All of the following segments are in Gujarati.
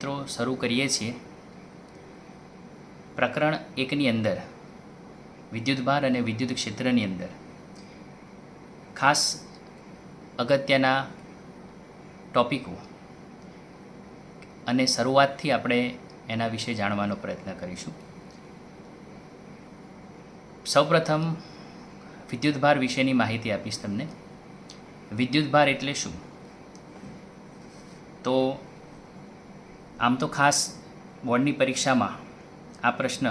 મિત્રો શરૂ કરીએ છીએ પ્રકરણ એકની અંદર વિદ્યુતભાર અને વિદ્યુત ક્ષેત્રની અંદર ખાસ અગત્યના ટૉપિકો અને શરૂઆતથી આપણે એના વિશે જાણવાનો પ્રયત્ન કરીશું. સૌપ્રથમ વિદ્યુતભાર વિશેની માહિતી આપીશ તમને. વિદ્યુતભાર એટલે શું? તો આમ તો ખાસ બોર્ડની પરીક્ષામાં આ પ્રશ્ન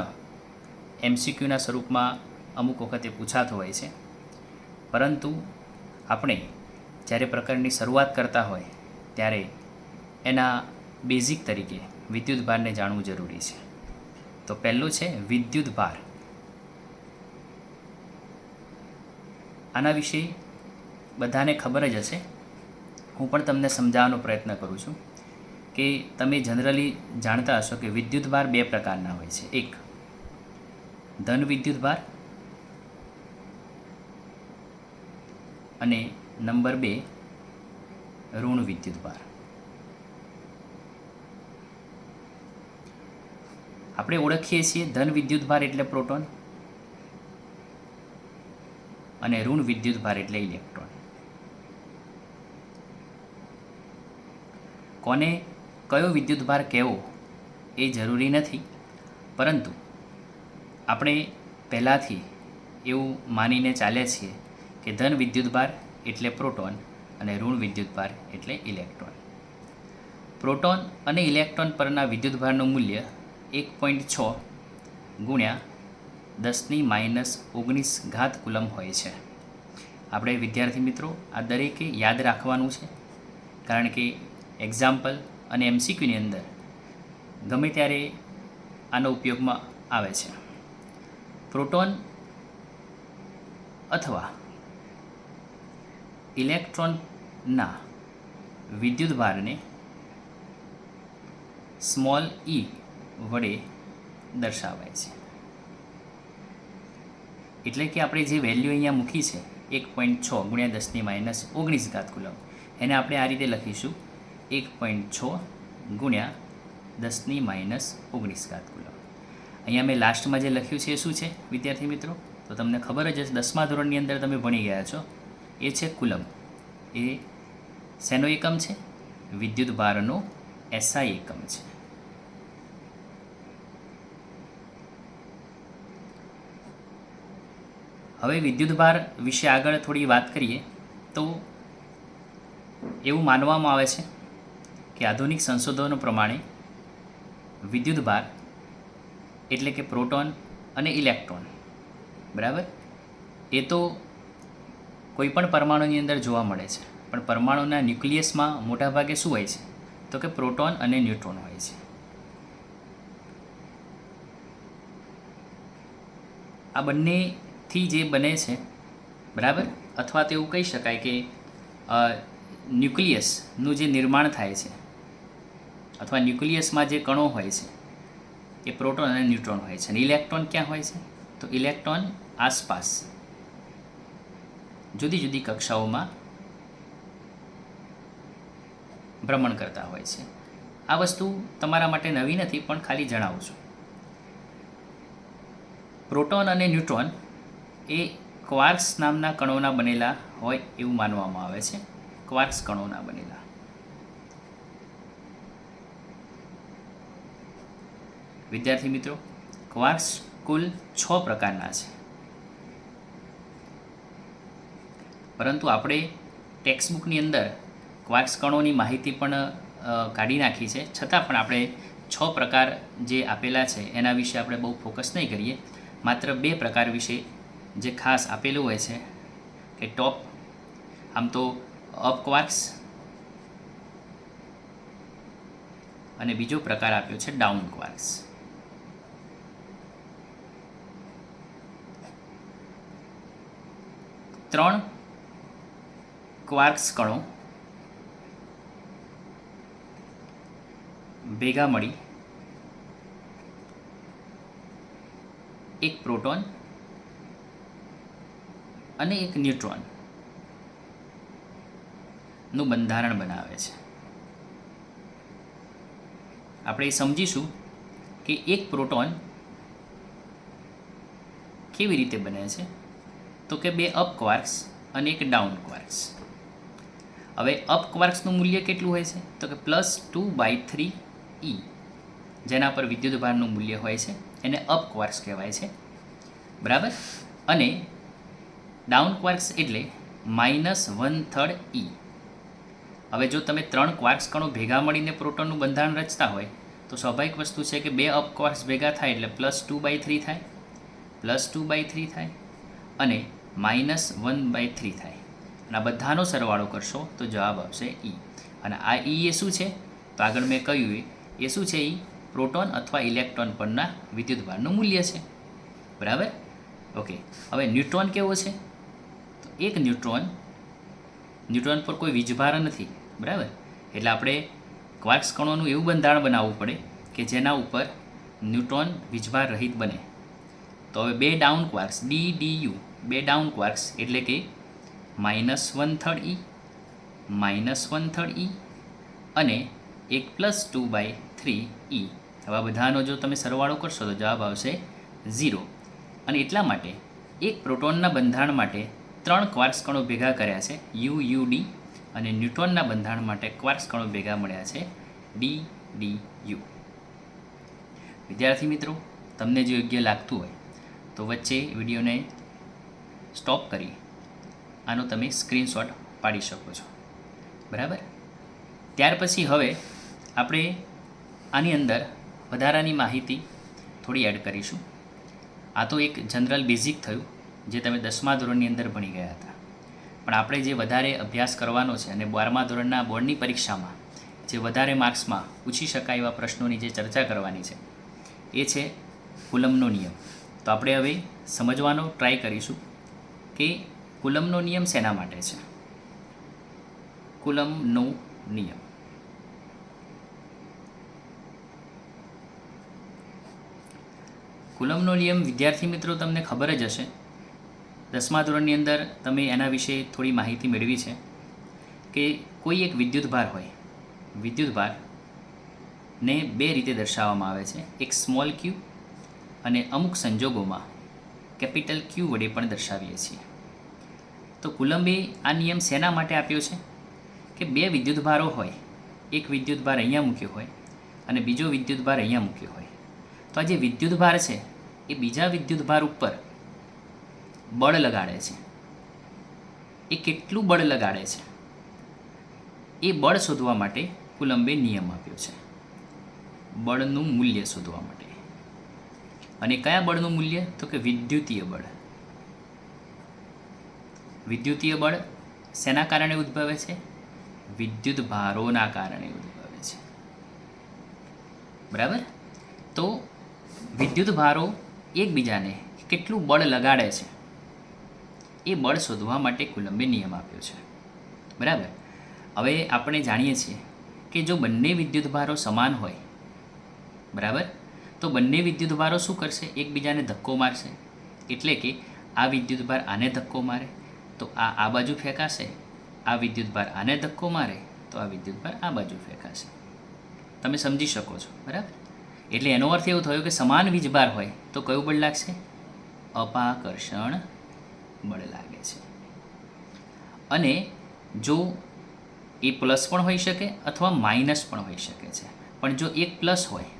MCQના સ્વરૂપમાં અમુક વખતે પૂછાતો હોય છે, પરંતુ આપણે જ્યારે પ્રકરણની શરૂઆત કરતા હોય ત્યારે એના બેઝિક તરીકે વિદ્યુતભારને જાણવું જરૂરી છે. તો પહેલું છે વિદ્યુતભાર. આના વિશે બધાને ખબર જ હશે, હું પણ તમને સમજાવવાનો પ્રયત્ન કરું છું કે તમે જનરલી જાણતા હશો કે વિદ્યુતભાર બે પ્રકારના હોય છે. એક ધન વિદ્યુતભાર અને નંબર 2 ઋણ વિદ્યુતભાર. આપણે ઓળખીએ છીએ ધન વિદ્યુતભાર એટલે પ્રોટોન અને ઋણ વિદ્યુતભાર એટલે ઇલેક્ટ્રોન. કોને કયો વિદ્યુતભાર કહેવો એ જરૂરી નથી, પરંતુ આપણે પહેલાંથી એવું માનીને ચાલ્યા છીએ કે ધન વિદ્યુતભાર એટલે પ્રોટોન અને ઋણ વિદ્યુતભાર એટલે ઇલેક્ટ્રોન. પ્રોટોન અને ઇલેક્ટ્રોન પરના વિદ્યુતભારનું મૂલ્ય 1.6 ગુણ્યા 10⁻⁹ ઘાત કુલમ હોય છે. આપણે વિદ્યાર્થી મિત્રો આ દરેકે યાદ રાખવાનું છે, કારણ કે એક્ઝામ્પલ અને MCQની અંદર ગમે ત્યારે આનો ઉપયોગમાં આવે છે. પ્રોટોન અથવા ઇલેક્ટ્રોનના વિદ્યુતભારને સ્મોલ e વડે દર્શાવાય છે. એટલે કે આપણે જે વેલ્યુ અહીંયા મૂકી છે 1.6 ગુણ્યા 10⁻⁹ ઘાત કુલમ, એને આપણે આ રીતે લખીશું 1.6 ગુણ્યા 10⁻⁹ ઘાત કુલમ. અહીંયા મેં લાસ્ટમાં જે લખ્યું છે એ શું છે વિદ્યાર્થી મિત્રો? તો તમને ખબર જ હશે, 10મા ધોરણની અંદર તમે ભણી ગયા છો. એ છે કુલમ. એ શેનો એકમ છે? વિદ્યુતભારનો SI એકમ છે. હવે વિદ્યુતભાર વિશે આગળ થોડી વાત કરીએ તો એવું માનવામાં આવે છે કે આધુનિક સંશોધનો પ્રમાણે વિદ્યુતભાર એટલે કે પ્રોટોન અને ઇલેક્ટ્રોન, બરાબર, એ તો કોઈ પણ પરમાણુની અંદર જોવા મળે છે, પણ પરમાણુના ન્યુક્લિયસમાં મોટાભાગે શું હોય છે? તો કે પ્રોટોન અને ન્યુટ્રોન હોય છે. આ બંનેથી જે બને છે, બરાબર, અથવા તો એવું કહી શકાય કે ન્યુક્લિયસનું જે નિર્માણ થાય છે અથવા ન્યુક્લિયસમાં જે કણો હોય છે એ પ્રોટોન અને ન્યુટ્રોન હોય છે. અને ઇલેક્ટ્રોન ક્યાં હોય છે? તો ઇલેક્ટ્રોન આસપાસ જુદી જુદી કક્ષાઓમાં ભ્રમણ કરતા હોય છે. આ વસ્તુ તમારા માટે નવી નથી, પણ ખાલી જણાવું છું. પ્રોટોન અને ન્યુટ્રોન એ ક્વાર્ક્સ નામના કણોના બનેલા હોય એવું માનવામાં આવે છે. ક્વાર્ક્સ કણોના બનેલા. વિદ્યાર્થી મિત્રો, ક્વાર્ક્સ કુલ 6 પ્રકારના છે, પરંતુ આપણે ટેક્સ્ટબુકની અંદર ક્વાર્ક્સ કણોની માહિતી પણ કાઢી નાખી છે. છતાં પણ આપણે 6 પ્રકાર જે આપેલા છે એના વિશે આપણે બહુ ફોકસ નહીં કરીએ. માત્ર 2 પ્રકાર વિશે જે ખાસ આપેલું હોય છે કે ટોપ, આમ તો અપ ક્વાર્ક્સ, અને બીજો પ્રકાર આપ્યો છે ડાઉન ક્વાર્ક્સ. ત્રણ ક્વાર્ક્સ કણો ભેગા મળી એક પ્રોટોન અને એક ન્યુટ્રોન નું બંધારણ બનાવે છે. આપણે સમજીશું કે એક પ્રોટોન કેવી રીતે બને છે, તો કે 2 અપ ક્વાર્ક્સ અને એક ડાઉન ક્વાર્ક્સ. હવે અપ ક્વાર્ક્સનું મૂલ્ય કેટલું હોય છે, તો કે +2/3 E, જેના પર વિદ્યુતભારનું મૂલ્ય હોય છે એને અપ ક્વાર્ક્સ કહેવાય છે, બરાબર. અને ડાઉન ક્વાર્ક્સ એટલે -1/3 E. હવે જો તમે 3 ક્વાર્ક્સ કણો ભેગા મળીને પ્રોટોનનું બંધારણ રચતા હોય તો સ્વાભાવિક વસ્તુ છે કે 2 અપ ક્વાર્ક્સ ભેગા થાય એટલે +2/3 થાય, +2/3 થાય અને -1/3 થાય. અને આ બધાનો સરવાળો કરશો તો જવાબ આવશે E. અને આ E એ શું છે, તો આગળ મેં કહ્યું એ શું છે, પ્રોટોન અથવા ઇલેક્ટ્રોન પરના વિદ્યુતભારનું મૂલ્ય છે, બરાબર. ઓકે, હવે ન્યુટ્રોન કેવો છે, તો એક ન્યુટ્રોન પર કોઈ વીજભાર નથી, બરાબર. એટલે આપણે ક્વાર્ક્સ કણોનું એવું બંધારણ બનાવવું પડે કે જેના ઉપર ન્યુટ્રોન વીજભાર રહિત બને. તો હવે 2 down quarks DDU, 2 down quarks એટલે કે -1/3 E, -1/3 E અને એક +2/3 E. હવે બધાનો જો તમે સરવાળો કરશો તો જવાબ આવશે 0. અને એટલા માટે એક પ્રોટોનના બંધારણ માટે 3 ક્વાર્ક્સ કણો ભેગા કર્યા છે UUD, અને ન્યુટ્રોનના બંધારણ માટે ક્વાર્ક્સ કણો ભેગા મળ્યા છે DDU. વિદ્યાર્થી મિત્રો, તમને જો યોગ્ય લાગતું હોય તો વચ્ચે વિડીયોને સ્ટોપ કરી આનો તમે સ્ક્રીનશોટ પાડી શકો છો, બરાબર. ત્યાર પછી હવે આપણે આની અંદર વધારાની માહિતી થોડી એડ કરીશું. આ તો એક જનરલ બેઝિક થયું જે તમે 10મા ધોરણની અંદર ભણી ગયા હતા, પણ આપણે જે વધારે અભ્યાસ કરવાનો છે અને 12મા ધોરણના બોર્ડની પરીક્ષામાં જે વધારે માર્ક્સમાં પૂછી શકાય એવા પ્રશ્નોની જે ચર્ચા કરવાની છે એ છે કુલમ્બનો નિયમ. તો આપણે હવે સમજવાનો ટ્રાય કરીશું કે કુલમ્બનો નિયમ શેના માટે છે. કુલમ્બનો નિયમ કુલમ્બનો નિયમ વિદ્યાર્થી મિત્રો તમને ખબર જ હશે. 10મા ધોરણની અંદર તમે એના વિશે થોડી માહિતી મેળવી છે કે કોઈ એક વિદ્યુતભાર હોય, વિદ્યુતભારને 2 રીતે દર્શાવવામાં આવે છે, એક સ્મોલ q અને અમુક સંજોગોમાં કેપિટલ Q વડે પણ દર્શાવીએ છીએ. તો કુલમ્બે આ નિયમ શેના માટે આપ્યો છે કે 2 વિદ્યુતભારો હોય, એક વિદ્યુતભાર અહીંયા મૂક્યો હોય અને બીજો વિદ્યુતભાર અહીંયા મૂક્યો હોય, તો આ જે વિદ્યુતભાર છે એ બીજા વિદ્યુતભાર ઉપર બળ લગાડે છે. એ કેટલું બળ લગાડે છે એ બળ શોધવા માટે કુલમ્બે નિયમ આપ્યો છે, બળનું મૂલ્ય શોધવા માટે. અને કયા બળનું મૂલ્ય, તો કે વિદ્યુતીય બળ. વિદ્યુતીય બળ શેના કારણે ઉદ્ભવે છે, વિદ્યુતભારોના કારણે ઉદ્ભવે છે, બરાબર. તો વિદ્યુતભારો એકબીજાને કેટલું બળ લગાડે છે એ બળ શોધવા માટે કુલમ્બે નિયમ આપ્યો છે, બરાબર. હવે આપણે જાણીએ છીએ કે જો બંને વિદ્યુતભારો સમાન હોય, બરાબર, તો બંને વિદ્યુતભારો શું કરશે, એકબીજાને ધક્કો મારશે. એટલે કે આ વિદ્યુતભાર આને ધક્કો મારે તો આ બાજુ ફેંકાશે, આ વિદ્યુતભાર આને ધક્કો મારે તો આ વિદ્યુતભાર આ બાજુ ફેંકાશે. તમે સમજી શકો છો, બરાબર. એટલે એનો અર્થ એવો થયો કે સમાન વીજભાર હોય તો કયું બળ લાગશે, અપાકર્ષણ બળ લાગે છે. અને જો એ પ્લસ પણ હોઈ શકે અથવા માઇનસ પણ હોઈ શકે છે, પણ જો એક પ્લસ હોય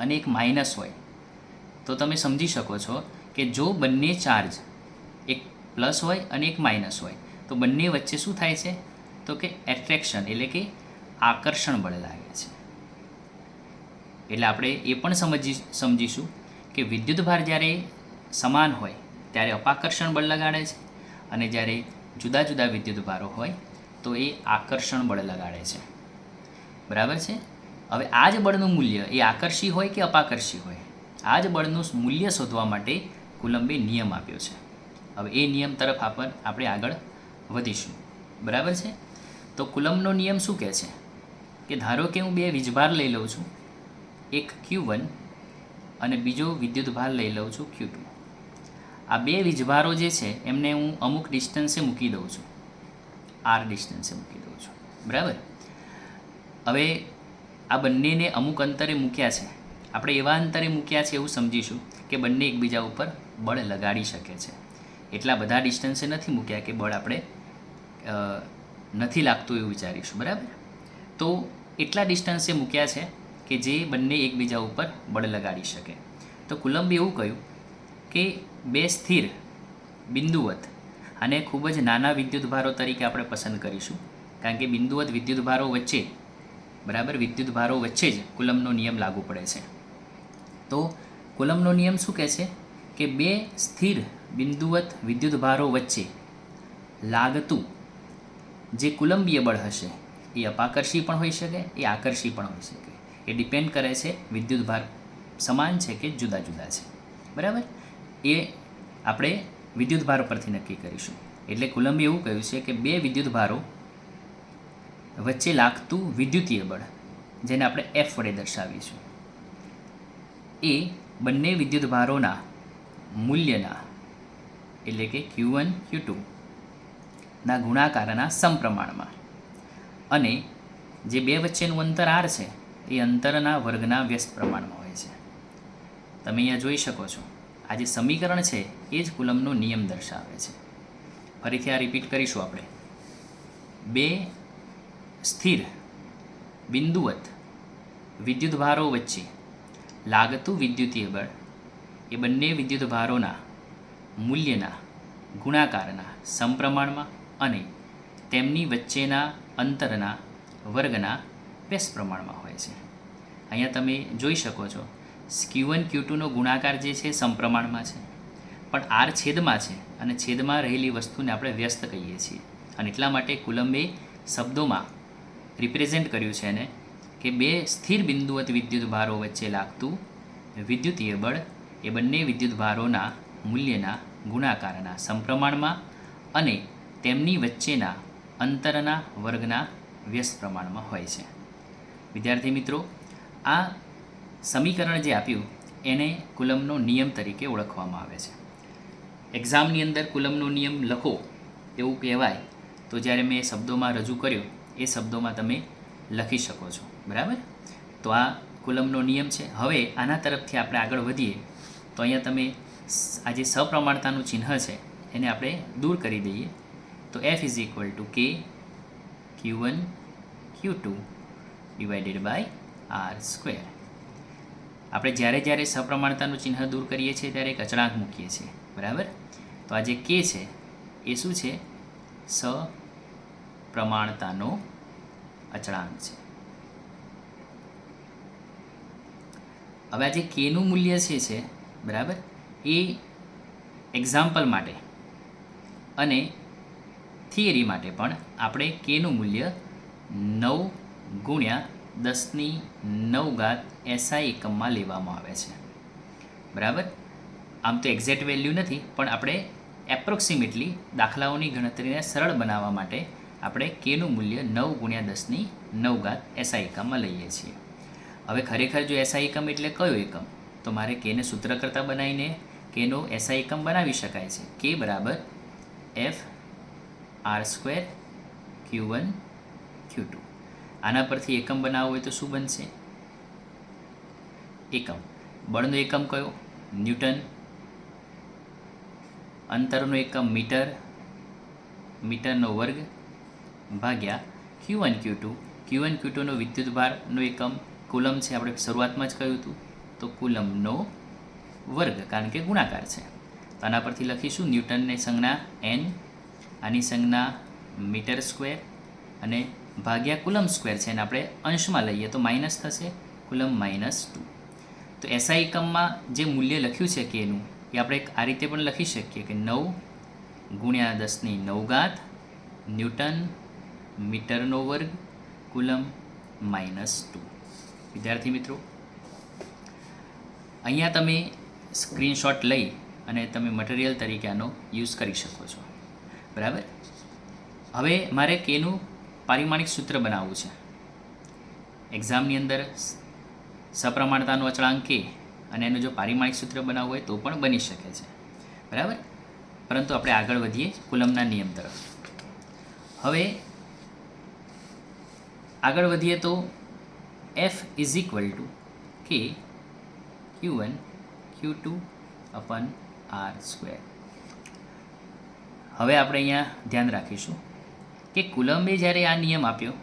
અને એક માઇનસ હોય તો તમે સમજી શકો છો કે જો બંને ચાર્જ એક પ્લસ હોય અને એક માઇનસ હોય તો બંને વચ્ચે શું થાય છે, તો કે એટ્રેક્શન એટલે કે આકર્ષણ બળ લાગે છે. એટલે આપણે એ પણ સમજીશું કે વિદ્યુતભાર જ્યારે સમાન હોય ત્યારે અપાકર્ષણ બળ લગાડે છે અને જ્યારે જુદા જુદા વિદ્યુતભારો હોય તો એ આકર્ષણ બળ લગાડે છે, બરાબર છે. હવે આ જ બળનું મૂલ્ય એ આકર્ષી હોય કે અપાકર્ષી હોય, આ જ બળનું મૂલ્ય શોધવા માટે કુલમ્બે નિયમ આપ્યો છે. હવે એ નિયમ તરફ આપણે આગળ વધીશું, બરાબર છે. તો કુલમ્બનો નિયમ શું કહે છે કે ધારો કે હું 2 વીજભાર લઈ લઉં છું, એક Q1 અને બીજો વિદ્યુતભાર લઈ લઉં છું Q2. આ 2 વીજભારો જે છે એમને હું અમુક ડિસ્ટન્સે મૂકી દઉં છું, r ડિસ્ટન્સે મૂકી દઉં છું, બરાબર. હવે આ બંનેને અમુક અંતરે મૂક્યા છે, આપણે એવા અંતરે મૂક્યા છે એવું સમજીશું કે બંને એકબીજા ઉપર બળ લગાડી શકે છે. એટલા બધા ડિસ્ટન્સે નથી મૂક્યા કે બળ આપણે નથી લાગતું એવું વિચારીશું, બરાબર. તો એટલા ડિસ્ટન્સે મૂક્યા છે કે જે બંને એકબીજા ઉપર બળ લગાડી શકે. તો કુલમ્બે એવું કહ્યું કે બે સ્થિર બિંદુવત અને ખૂબ જ નાના વિદ્યુતભારો તરીકે આપણે પસંદ કરીશું, કારણ કે બિંદુવત વિદ્યુતભારો વચ્ચે, બરાબર, વિદ્યુતભારો વચ્ચે જ કુલમ્બનો નિયમ લાગુ પડે છે. તો કુલમ્બનો નિયમ શું કહે છે કે બે સ્થિર બિંદુવત વિદ્યુતભારો વચ્ચે લાગતું જે કુલંબીય બળ હશે એ અપાકર્ષી પણ હોઈ શકે, એ આકર્ષી પણ હોઈ શકે. એ ડિપેન્ડ કરે છે વિદ્યુતભાર સમાન છે કે જુદા જુદા છે, બરાબર. એ આપણે વિદ્યુતભાર પરથી નક્કી કરીશું. એટલે કુલંબે એવું કહ્યું છે કે બે વિદ્યુતભારો વચ્ચે લાગતું વિદ્યુતીય બળ, જેને આપણે એફ વડે દર્શાવીશું, એ બંને વિદ્યુતભારોના મૂલ્યના, એટલે કે Q1 Q2 ના ગુણાકારના સમપ્રમાણમાં, અને જે બે વચ્ચેનું અંતર r છે એ અંતરના વર્ગના વ્યસ્ત પ્રમાણમાં હોય છે. તમે અહીંયા જોઈ શકો છો, આ જે સમીકરણ છે એ જ કુલમ્બનો નિયમ દર્શાવે છે. ફરીથી આ રિપીટ કરીશું આપણે. બે સ્થિર બિંદુવત વિદ્યુતભારો વચ્ચે લાગતું વિદ્યુતીય બળ એ બંને વિદ્યુતભારોના મૂલ્યના ગુણાકારના સમપ્રમાણમાં અને તેમની વચ્ચેના અંતરના વર્ગના વ્યસ્ત પ્રમાણમાં હોય છે. અહીંયા તમે જોઈ શકો છો Q1 Q2નો ગુણાકાર જે છે સમપ્રમાણમાં છે, પણ r છેદમાં છે અને છેદમાં રહેલી વસ્તુને આપણે વ્યસ્ત કહીએ છીએ. અને એટલા માટે કુલમ્બે શબ્દોમાં રિપ્રેઝેન્ટ કર્યું છે એને કે બે સ્થિર બિંદુવત વિદ્યુતભારો વચ્ચે લાગતું વિદ્યુતીય બળ એ બંને વિદ્યુતભારોના મૂલ્યના ગુણાકારના સમપ્રમાણમાં અને તેમની વચ્ચેના અંતરના વર્ગના વ્યસ્ત પ્રમાણમાં હોય છે. વિદ્યાર્થી મિત્રો, આ સમીકરણ જે આપ્યું એને કુલમ્બનો નિયમ તરીકે ઓળખવામાં આવે છે. એક્ઝામની અંદર કુલમ્બનો નિયમ લખો એવું કહેવાય તો જ્યારે મેં શબ્દોમાં રજૂ કર્યો એ શબ્દોમાં તમે લખી શકો છો, બરાબર. તો આ કુલમ્બનો નિયમ છે. હવે આના તરફથી આપણે આગળ વધીએ તો અહીંયા તમે આ જે સપ્રમાણતાનું ચિહ્ન છે એને આપણે દૂર કરી દઈએ. તો F is equal to K Q1 Q2 divided by r². આપણે જ્યારે જ્યારે સપ્રમાણતાનું ચિહ્ન દૂર કરીએ છીએ ત્યારે એક અચળાંક મૂકીએ છીએ, બરાબર. તો આ જે K છે એ શું છે? સપ્રમાણતાનો અચળાંક છે. હવે આ જે Kનું મૂલ્ય છે, બરાબર, એ એક્ઝામ્પલ માટે અને થિયરી માટે પણ આપણે Kનું મૂલ્ય 9 ગુણ્યા 10⁹ SI એકમમાં લેવામાં આવે છે, બરાબર. આમ તો એક્ઝેક્ટ વેલ્યુ નથી, પણ આપણે એપ્રોક્સિમેટલી દાખલાઓની ગણતરીને સરળ બનાવવા માટે આપણે Kનું મૂલ્ય 9 ગુણ્યા 10⁹ SI એકમમાં લઈએ છીએ. હવે ખરેખર જો SI એકમ એટલે કયો એકમ? તો મારે Kને સૂત્ર કરતાં બનાવીને Kનો SI એકમ બનાવી શકાય છે. K બરાબર F r² Q1 Q2. આના પરથી એકમ બનાવવો હોય તો શું બનશે? એકમ, બળનો એકમ કયો? ન્યૂટન. અંતરનો એકમ મીટર, મીટરનો વર્ગ ભાગ્યા Q1 Q2. Q1 Q2નો વિદ્યુતભારનો એકમ કુલમ છે, આપણે શરૂઆતમાં જ કહ્યું હતું, તો કુલમનો વર્ગ, કારણ કે ગુણાકાર છે. તો આના પરથી લખીશું ન્યૂટનની સંજ્ઞા n, આની સંજ્ઞા મીટર સ્ક્વેર, અને ભાગ્યા કુલમ સ્ક્વેર છે અને આપણે અંશમાં લઈએ તો માઇનસ થશે, કુલમ -2. તો SI એકમમાં જે મૂલ્ય લખ્યું છે Kનું એ આપણે આ રીતે પણ લખી શકીએ કે 9 ગુણ્યા 10⁹ ન્યૂટન મીટરનો વર્ગ કુલમ -2. વિદ્યાર્થી મિત્રો, અહીંયા તમે સ્ક્રીનશોટ લઈ અને તમે મટીરિયલ તરીકે આનો યુઝ કરી શકો છો, બરાબર. હવે મારે Kનું પારિમાણિક સૂત્ર બનાવવું છે. એક્ઝામની અંદર સપ્રમાણતાનો અચળાંક K અને એનું જો પારિમાણિક સૂત્ર બનાવવું હોય તો પણ બની શકે છે, બરાબર. પરંતુ આપણે આગળ વધીએ કુલમ્બના નિયમ તરફ. હવે આગળ વધીએ તો એફ ઇઝ ઇક્વલ ટુ કે Q1 Q2 અપન આર સ્ક્વેર. હવે આપણે અહીંયા ધ્યાન રાખીશું કે કુલમ્બે જ્યારે આ નિયમ આપ્યો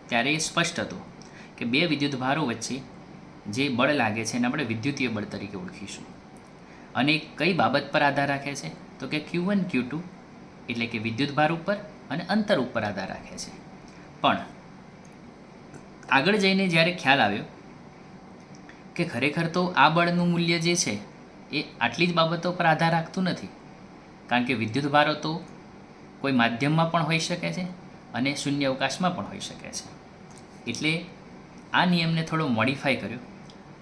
ત્યારે એ સ્પષ્ટ હતું કે બે વિદ્યુતભારો વચ્ચે જે બળ લાગે છે એને આપણે વિદ્યુતીય બળ તરીકે ઓળખીશું. અને કઈ બાબત પર આધાર રાખે છે તો કે Q1 Q2 એટલે કે વિદ્યુતભાર ઉપર અને અંતર ઉપર આધાર રાખે છે. પણ આગળ જઈને જ્યારે ખ્યાલ આવ્યો કે ખરેખર તો આ બળનું મૂલ્ય જે છે એ આટલી જ બાબતો પર આધાર રાખતું નથી, કારણ કે વિદ્યુતભારો તો કોઈ માધ્યમમાં પણ હોઈ શકે છે અને શૂન્ય અવકાશમાં પણ હોઈ શકે છે. એટલે આ નિયમને થોડો મોડિફાઈ કર્યો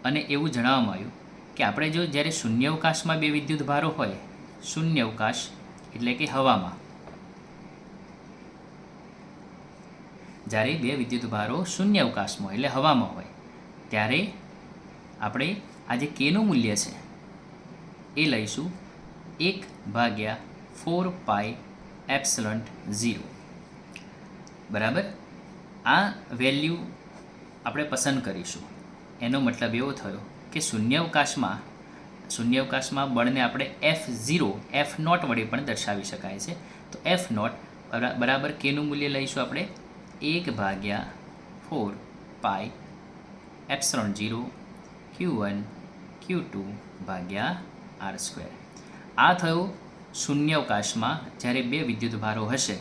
અને એવું જણાવવામાં આવ્યું કે આપણે જો જ્યારે શૂન્ય અવકાશમાં બે વિદ્યુતભારો હોય, શૂન્ય અવકાશ એટલે કે હવામાં, જ્યારે બે વિદ્યુતભારો શૂન્ય અવકાશમાં એટલે હવામાં હોય ત્યારે આપણે આ જે કેનું મૂલ્ય છે એ લઈશું 1/4πε0. બરાબર. આ વેલ્યુ આપણે પસંદ કરીશું. એનો મતલબ એવો થયો કે શૂન્ય અવકાશમાં બળને આપણે F નોટ વડે પણ દર્શાવી શકાય છે. તો F નોટ બરાબર કેનું મૂલ્ય લઈશું આપણે 1/4πε0 Q1 Q2 r સ્ક્વેર. આ થયો શૂન્ય અવકાશમાં જ્યારે બે વિદ્યુતભારો હશે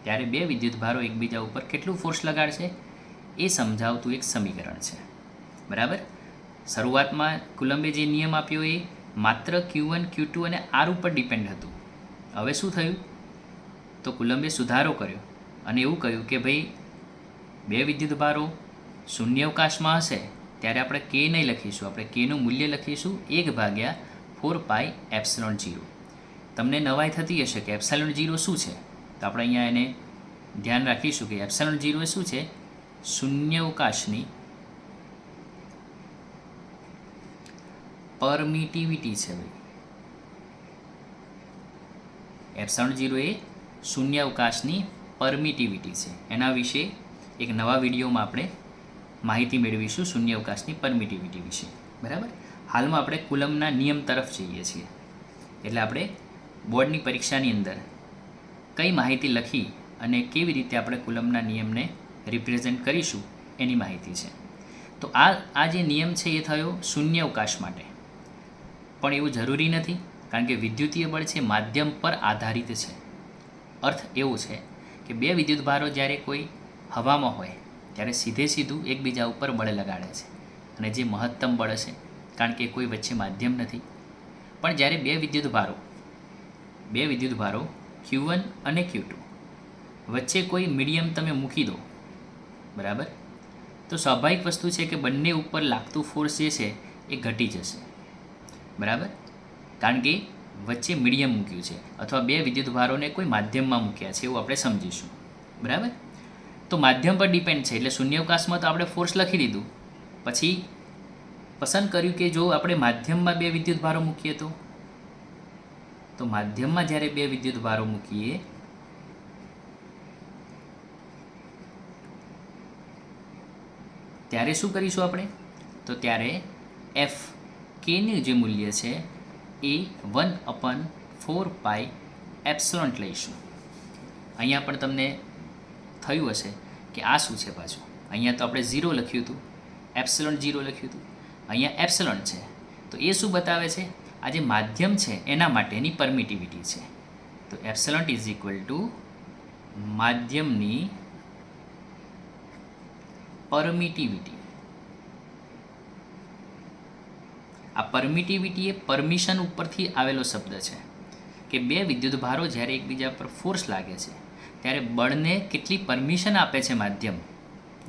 ત્યારે બે વિદ્યુતભારો એકબીજા ઉપર કેટલું ફોર્સ લગાડશે એ સમજાવતું એક સમીકરણ છે. બરાબર. શરૂઆતમાં કુલમ્બે જે નિયમ આપ્યો એ માત્ર Q1 Q2 અને R ઉપર ડિપેન્ડ હતું. હવે શું થયું તો કુલમ્બે સુધારો કર્યો અને એવું કહ્યું કે ભાઈ બે વિદ્યુતભારો શૂન્ય અવકાશમાં હશે ત્યારે આપણે કે નહીં લખીશું, આપણે કેનું મૂલ્ય લખીશું 1/4πε0. તમને નવાઈ થતી હશે કે એપ્સિલોન 0 શું છે, તો આપણે અહીંયા એને ધ્યાન રાખીશું કે એપ્સિલોન 0 એ શું છે, શૂન્ય અવકાશની પરમિટિવિટી છે. ભાઈ એપ્સિલોન 0 એ શૂન્ય અવકાશની પરમિટિવિટી છે. એના વિશે એક નવા વિડીયોમાં આપણે માહિતી મેળવીશું શૂન્ય અવકાશની પરમિટિવિટી વિશે. બરાબર. હાલમાં આપણે કુલમ્બના નિયમ તરફ જઈએ છીએ. એટલે આપણે બોર્ડની પરીક્ષાની અંદર કઈ માહિતી લખી અને કેવી રીતે આપણે કુલમ્બના નિયમને રિપ્રેઝેન્ટ કરીશું એની માહિતી છે. તો આ જે નિયમ છે એ થયો શૂન્ય અવકાશ માટે. પણ એવું જરૂરી નથી, કારણ કે વિદ્યુતીય બળ છે માધ્યમ પર આધારિત છે. અર્થ એવો છે કે બે વિદ્યુતભારો જ્યારે કોઈ હવામાં હોય ત્યારે સીધું એકબીજા ઉપર બળ લગાડે છે અને જે મહત્તમ બળ છે, કારણ કે કોઈ વચ્ચે માધ્યમ નથી. પણ જ્યારે બે વિદ્યુતભારો Q1 અને Q2 વચ્ચે કોઈ મીડિયમ તમે મૂકી દો, બરાબર, તો સ્વાભાવિક વસ્તુ છે કે બંને ઉપર લાગતું ફોર્સ જે છે એ ઘટી જશે. બરાબર. કારણ કે વચ્ચે મીડિયમ મૂક્યું છે અથવા બે વિદ્યુતભારોને કોઈ માધ્યમમાં મૂક્યા છે એવું આપણે સમજીશું. બરાબર. તો માધ્યમ પર ડિપેન્ડ છે એટલે શૂન્યાવકાશમાં તો આપણે ફોર્સ લખી દીધું. પછી પસંદ કર્યું કે જો આપણે માધ્યમમાં બે વિદ્યુતભારો મૂકીએ તો માધ્યમમાં જ્યારે બે વિદ્યુતભારો મૂકીએ ત્યારે શું કરીશું આપણે, તો ત્યારે એફ કેનું જે મૂલ્ય છે એ 1/4πε લઈશું. અહીંયા પણ તમને થયું હશે કે આ શું છે પાછું. અહીંયા તો આપણે 0 લખ્યું હતું, એપ્સિલોન 0 લખ્યું હતું, અહીંયા એપ્સિલોન છે. તો એ શું બતાવે છે, આ જે માધ્યમ છે એના માટેની પરમિટિવિટી છે. તો એપ્સિલોન ઇઝ ઇક્વલ ટુ માધ્યમની પરમિટિવિટી. આ પરમિટિવિટી એ પરમિશન ઉપરથી આવેલો શબ્દ છે કે બે વિદ્યુતભારો જ્યારે એકબીજા પર ફોર્સ લાગે છે ત્યારે બળને કેટલી પરમિશન આપે છે માધ્યમ,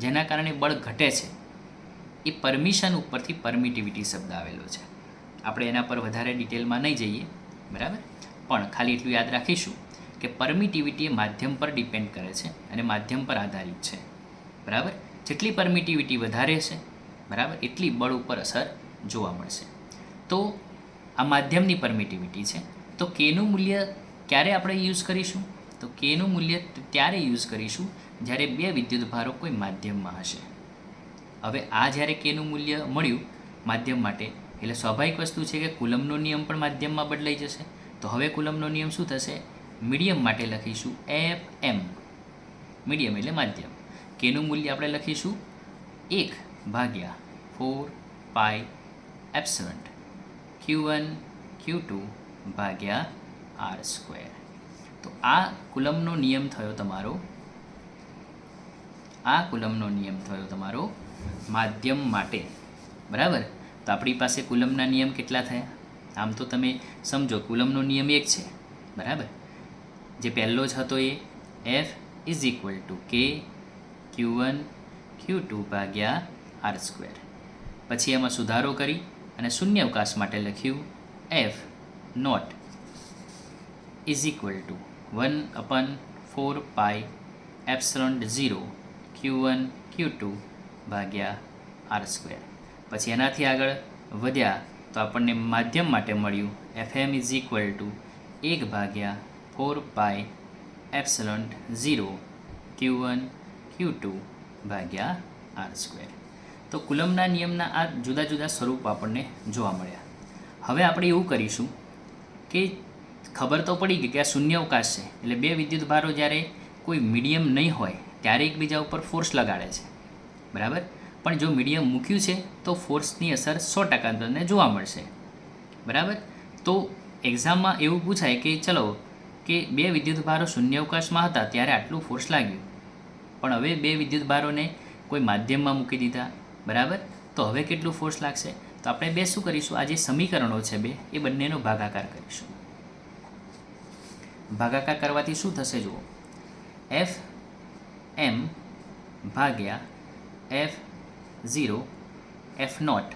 જેના કારણે બળ ઘટે છે, એ પરમિશન ઉપરથી પરમિટિવિટી શબ્દ આવેલો છે. આપણે એના પર વધારે ડિટેલમાં નહીં જઈએ, બરાબર, પણ ખાલી એટલું યાદ રાખીશું કે પરમિટિવિટી એ માધ્યમ પર ડિપેન્ડ કરે છે અને માધ્યમ પર આધારિત છે. બરાબર. જેટલી પરમિટિવિટી વધારે છે, બરાબર, એટલી બળ ઉપર અસર જોવા મળશે. તો આ માધ્યમની પરમિટિવિટી છે. તો કેનું મૂલ્ય ક્યારે આપણે યુઝ કરીશું, તો કેનું મૂલ્ય ત્યારે યુઝ કરીશું જ્યારે બે વિદ્યુતભારો કોઈ માધ્યમમાં હશે. હવે આ જ્યારે કેનું મૂલ્ય મળ્યું માધ્યમ માટે, એટલે સ્વાભાવિક વસ્તુ છે કે કુલમનો નિયમ પણ માધ્યમમાં બદલાઈ જશે. તો હવે કુલમનો નિયમ શું થશે? મીડિયમ માટે લખીશું એફ એમ, મીડિયમ એટલે માધ્યમ. કેનું મૂલ્ય આપણે લખીશું 1/4πε Q1 Q2 R². તો આ કુલમનો નિયમ થયો તમારો, આ કુલમનો નિયમ થયો તમારો માધ્યમ માટે. બરાબર. તો આપણી પાસે કુલમના નિયમ કેટલા થયા? આમ તો તમે સમજો કુલમનો નિયમ એક છે. બરાબર. જે પહેલો જ હતો એ F ઇઝ ઇક્વલ ટુ કે Q1 Q2 R². પછી એમાં સુધારો કરી અને શૂન્યાવકાશ માટે લખ્યું F naught is equal to 1/4πε0 Q1 Q2 R². પછી એનાથી આગળ વધ્યા તો આપણને માધ્યમ માટે મળ્યું FM is equal to 1/4πε0 Q1 Q2 R². તો કુલમના નિયમના આ જુદા જુદા સ્વરૂપ આપણને જોવા મળ્યા. હવે આપણે એવું કરીશું કે ખબર તો પડી ગઈ કે આ શૂન્યાવકાશ છે, એટલે બે વિદ્યુત ભારો જ્યારે કોઈ મીડિયમ નહીં હોય ત્યારે એકબીજા ઉપર ફોર્સ લગાડે છે. બરાબર. પણ જો મીડિયમ મૂક્યું છે તો ફોર્સની અસર 100% તમને જોવા મળશે. બરાબર. તો એક્ઝામમાં એવું પૂછાય કે ચલો કે બે વિદ્યુત ભારો શૂન્યાવકાશમાં હતા ત્યારે આટલું ફોર્સ લાગ્યું, પણ હવે બે વિદ્યુત ભારોને કોઈ માધ્યમમાં મૂકી દીધા. બરાબર. તો હવે કેટલું ફોર્સ લાગશે? તો આપણે બે શું કરીશું, આ જે સમીકરણો છે બે એ બંનેનો ભાગાકાર કરીશું. ભાગાકાર કરવાથી શું થશે જુઓ, એફ એમ ભાગ્યા F0 F naught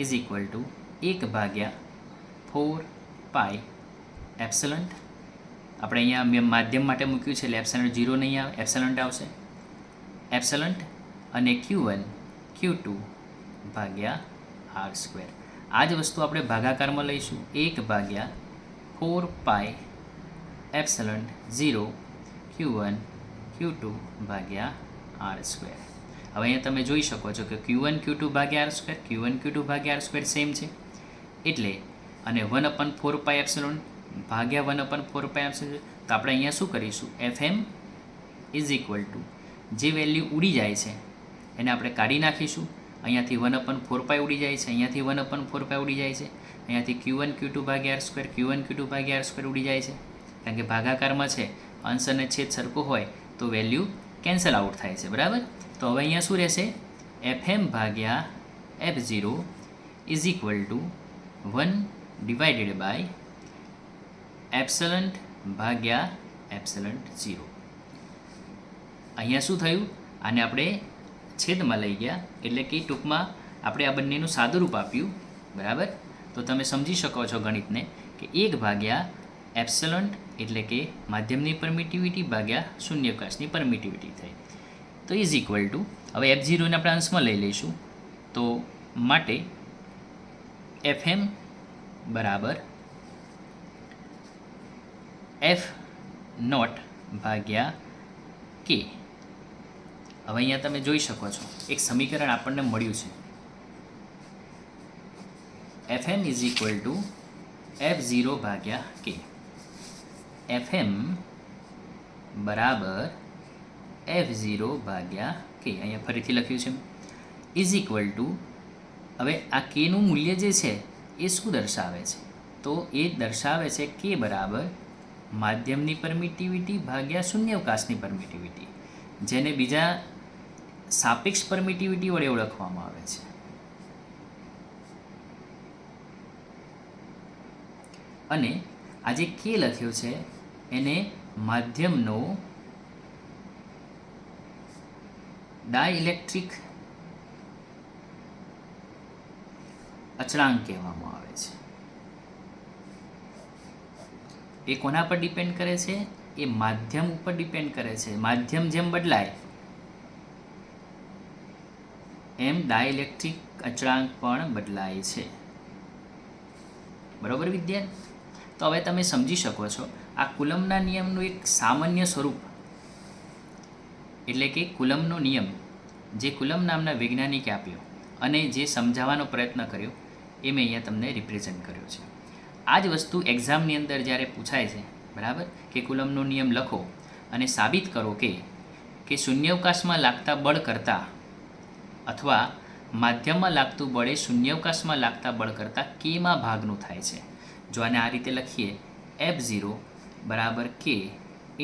is equal to 1/4πε. આપણે અહીંયા માધ્યમ માટે મૂક્યું છે એટલે એપ્સલન્ટ 0 નહીં આવે, એપ્સલન્ટ આવશે. એપ્સલન્ટ અને Q1 Q2 R². આ જ વસ્તુ આપણે ભાગાકારમાં લઈશું 1/4πε0 Q1 Q2 R². હવે અહીંયા તમે જોઈ શકો છો કે Q1 Q2 R², Q1 Q2 R² same છે, એટલે અને 1/4πε ભાગ્યા 1/4πε. તો આપણે અહીંયા શું કરીશું, FM ઇઝ ઇક્વલ ટુ જે વેલ્યુ ઉડી જાય છે એને આપણે કાઢી નાખીશું. અહીંયાથી 1/4π ઉડી જાય છે, અહીંયાથી 1/4π ઉડી જાય છે, અહીંયાથી Q1 Q2 R² Q1 Q2 R² ઉડી જાય છે. કારણ કે ભાગાકારમાં છે, અંશ અને છેદ સરખો હોય તો વેલ્યુ કેન્સલ આઉટ થાય છે. બરાબર. તો હવે અહીંયા શું રહેશે, FM ભાગ્યા F0 ઇઝ ઇક્વલ ટુ 1/ε ભાગ્યા ε0. અહીંયા શું થયું, આને આપણે છેદમાં લઈ ગયા, એટલે કે ટૂંકમાં આપણે આ બંનેનું સાદુરૂપ આપ્યું. બરાબર. તો તમે સમજી શકો છો ગણિતને કે 1/ε એટલે કે માધ્યમની પરમિટિવિટી ભાગ્યા શૂન્યાવકાશની પરમિટિવિટી થઈ. તો ઇઝ ઇક્વલ ટુ હવે F0ને આપણે અંશમાં લઈ લઈશું. તો માટે FM બરાબર F નોટ ભાગ્યા કે. હવે અહીંયા તમે જોઈ શકો છો એક સમીકરણ આપણને મળ્યું છે, FM is equal two F0 ભાગ્યા કે. FM બરાબર F0 ભાગ્યા કે. અહીંયા ફરીથી લખ્યું છે ઇઝ ઇક્વલ ટુ, હવે આ કેનું મૂલ્ય જે છે એ શું દર્શાવે છે, તો એ દર્શાવે છે કે બરાબર માધ્યમની પરમિટિવિટી ભાગ્યા શૂન્યાવકાશની પરમિટિવિટી, જેને બીજા સાપેક્ષ પરમિટિવિટી વડે ઓળખવામાં આવે છે. અને આ જે કે લખ્યો છે એને માધ્યમનો ડાઇલેક્ટ્રિક અચળાંક કહેવામાં આવે છે. એ કોના પર ડિપેન્ડ કરે છે, એ માધ્યમ ઉપર ડિપેન્ડ કરે છે. માધ્યમ જેમ બદલાય એમ ડાઇલેક્ટ્રિક અચળાંક પણ બદલાય છે. બરાબર વિદ્યાર્થી? તો હવે તમે સમજી શકો છો આ કુલમના નિયમનું એક સામાન્ય સ્વરૂપ, એટલે કે કુલમનો નિયમ જે કુલમ નામના વૈજ્ઞાનિકે આપ્યો અને જે સમજાવવાનો પ્રયત્ન કર્યો એ મેં અહીંયા તમને રિપ્રેઝન્ટ કર્યો છે. આ જ વસ્તુ એક્ઝામની અંદર જ્યારે પૂછાય છે, બરાબર, કે કુલમનો નિયમ લખો અને સાબિત કરો કે શૂન્યાવકાશમાં લાગતા બળ કરતાં અથવા માધ્યમમાં લાગતું બળ એ શૂન્યાવકાશમાં લાગતા બળ કરતાં કેમાં ભાગનું થાય છે. જો આને આ રીતે લખીએ F0 બરાબર K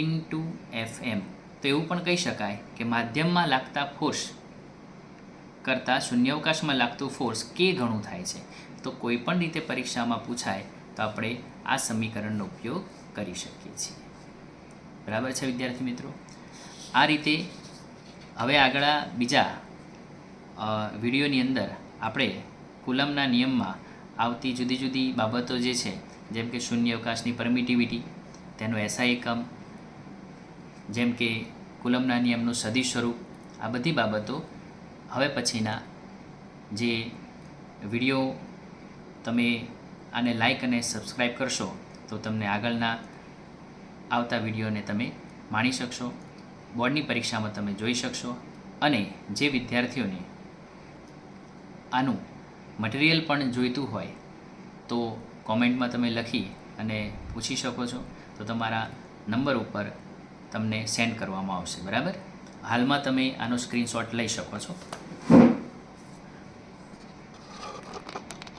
ઇન્ટુ FM, તો એવું પણ કહી શકાય કે માધ્યમમાં લાગતા ફોર્સ કરતાં શૂન્યાવકાશમાં લાગતું ફોર્સ K ગણું થાય છે. તો કોઈ પણ રીતે પરીક્ષામાં પૂછાય તો આપણે આ સમીકરણનો ઉપયોગ કરી શકીએ છીએ. બરાબર છે વિદ્યાર્થી મિત્રો. આ રીતે હવે આગળ બીજા વિડીયોની અંદર આપણે કુલમના નિયમમાં આવતી જુદી જુદી બાબતો જે છે, જેમ કે શૂન્યાવકાશની પરમિટિવિટી, તેનો SI એકમ, જેમ કે કુલમના નિયમનું સદિશ સ્વરૂપ, આ બધી બાબતો હવે પછીના જે વિડીયો તમે આને લાઈક અને સબસ્ક્રાઈબ કરશો તો તમને આગળના આવતા વિડીયોને તમે માણી શકશો, બોર્ડની પરીક્ષામાં તમે જોઈ શકશો. અને જે વિદ્યાર્થીઓને આનું મટીરિયલ પણ જોઈતું હોય તો કોમેન્ટમાં તમે લખી અને પૂછી શકો છો, તો તમારા નંબર ઉપર તમને સેન્ડ કરવામાં આવશે. બરાબર, હાલમાં તમે આનો સ્ક્રીનશોટ લઈ શકો છો.